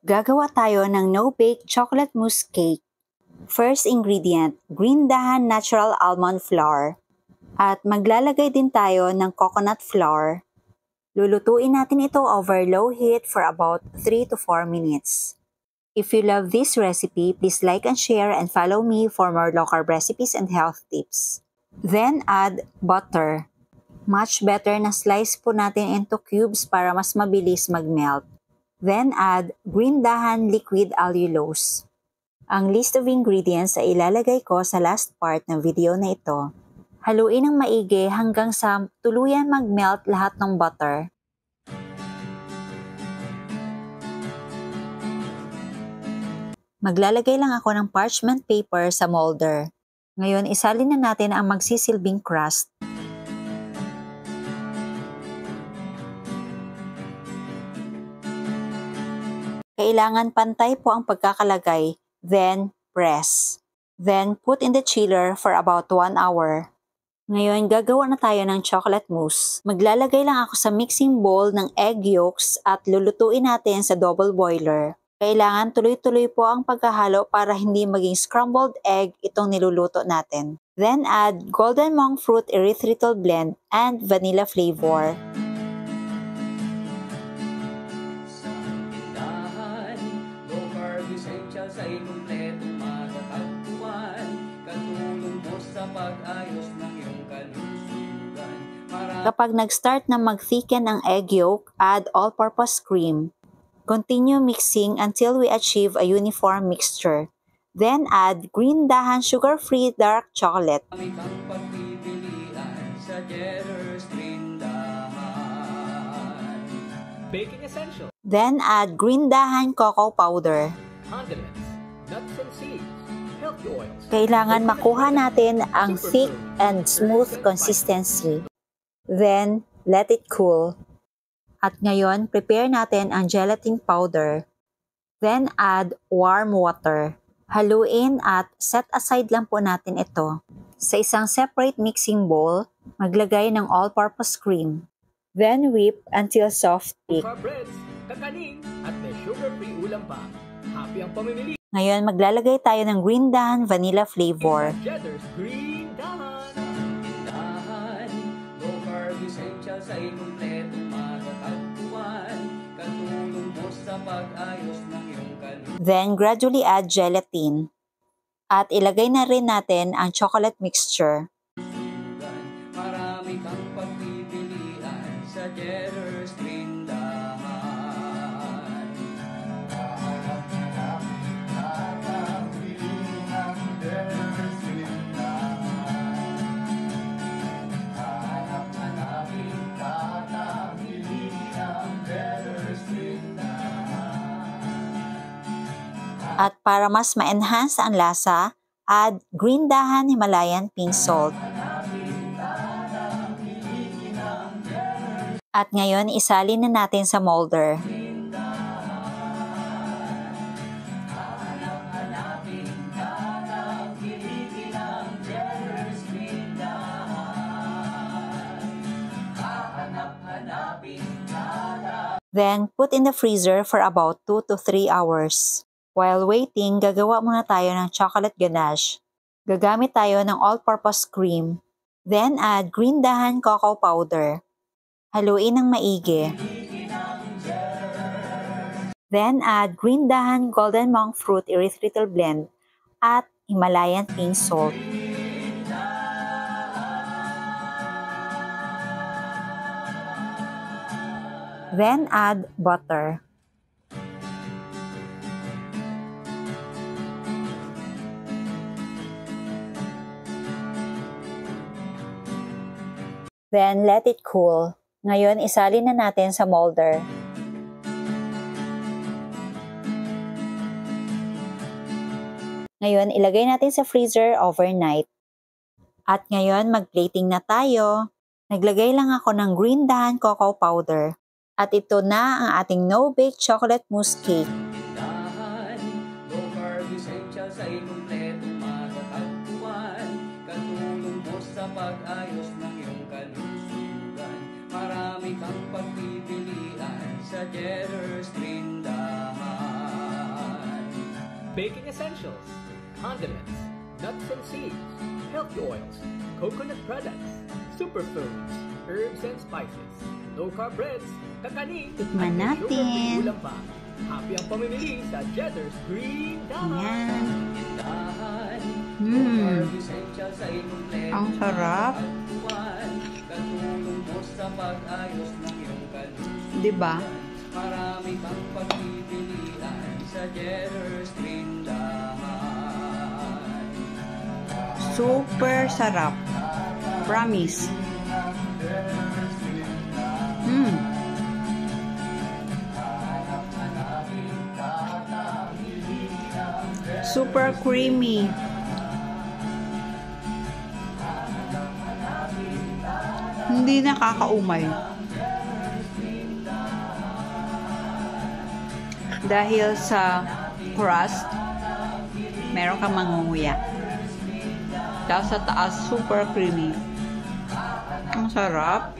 Gagawa tayo ng no-bake chocolate mousse cake. First ingredient, green dahan natural almond flour. At maglalagay din tayo ng coconut flour. Lulutuin natin ito over low heat for about 3 to 4 minutes. If you love this recipe, please like and share and follow me for more low-carb recipes and health tips. Then add butter. Much better na slice po natin into cubes para mas mabilis mag-melt. Then add green dahan liquid allulose. Ang list of ingredients ay ilalagay ko sa last part ng video na ito. Haluin ng maigi hanggang sa tuluyan mag-melt lahat ng butter. Maglalagay lang ako ng parchment paper sa molder. Ngayon, isalin na natin ang magsisilbing crust. Kailangan pantay po ang pagkakalagay, then press. Then put in the chiller for about 1 hour. Ngayon, gagawa na tayo ng chocolate mousse. Maglalagay lang ako sa mixing bowl ng egg yolks at lulutuin natin sa double boiler. Kailangan tuloy-tuloy po ang pagkahalo para hindi maging scrambled egg itong niluluto natin. Then add golden monk fruit erythritol blend and vanilla flavor. Sa ikumpletong matatagpuan, katulong mo sa pag-ayos ng iyong kalusugan. Kapag nag-start na mag-thicken ang egg yolk, add all-purpose cream. Continue mixing until we achieve a uniform mixture. Then add green dahan sugar-free dark chocolate. Kami kang pagpipilian sa Jetter's Green Dahan. Baking essential. Then add green dahan cocoa powder. Condiments, nuts and seeds, healthy oils. Kailangan makuha natin ang thick and smooth consistency. Then, let it cool. At ngayon, prepare natin ang gelatin powder. Then, add warm water. Haluin at set aside lang po natin ito. Sa isang separate mixing bowl, maglagay ng all-purpose cream. Then, whip until soft thick. Breads, kakanin, at may sugar-free ulam pa. Happy ang pamimili. Ngayon, maglalagay tayo ng green dahan vanilla flavor. Jetter's Green Dahan. Dahan, low carb essential sa ikumpletong matatagpuan. Katulong mo sa pag-ayos ng iyong kalusugan. Then, gradually add gelatin. At ilagay na rin natin ang chocolate mixture. Marami kang pagpipilian sa Jetter's Green Dahan. At para mas ma-enhance ang lasa, add green dahan Himalayan pink salt. At ngayon, isalin na natin sa molder. Then, put in the freezer for about 2 to 3 hours. While waiting, gagawa muna tayo ng chocolate ganache. Gagamit tayo ng all-purpose cream. Then add green dahan cocoa powder. Haluin ng maigi. Then add green dahan golden monk fruit erythritol blend at Himalayan pink salt. Then add butter. Then, let it cool. Ngayon, isalin na natin sa molder. Ngayon, ilagay natin sa freezer overnight. At ngayon, mag-plating na tayo. Naglagay lang ako ng green dahan cocoa powder. At ito na ang ating no-bake chocolate mousse cake. Dahan, low carb essential sa ikumpletong matatagpuan. Katulong mo sa pag-ayos ng iyong kalusugan. Marami kang pagpipilian sa Jetter's Green Dahan. baking essentials, condiments, nuts and seeds, healthy oils, coconut products, superfoods, herbs and spices, low-carb breads, kakanin, Tikman at may sugar-free natin. ulam pa. Happy ang pamimili sa Jetter's Green Dahan. Ayan. Tindahan, Mm. low-carb essentials ay kumpleto. Ang sarap. Matatagpuan, katulong mo sa pag-ayos ng iyong kalusugan. Diba? Marami kang pagpipilian sa Jetter's Green Dahan. Super sarap. Promise. Super creamy. Hindi nakakaumay. Dahil sa crust, meron kang mangunguya. Tapos sa taas, super creamy. Ang sarap.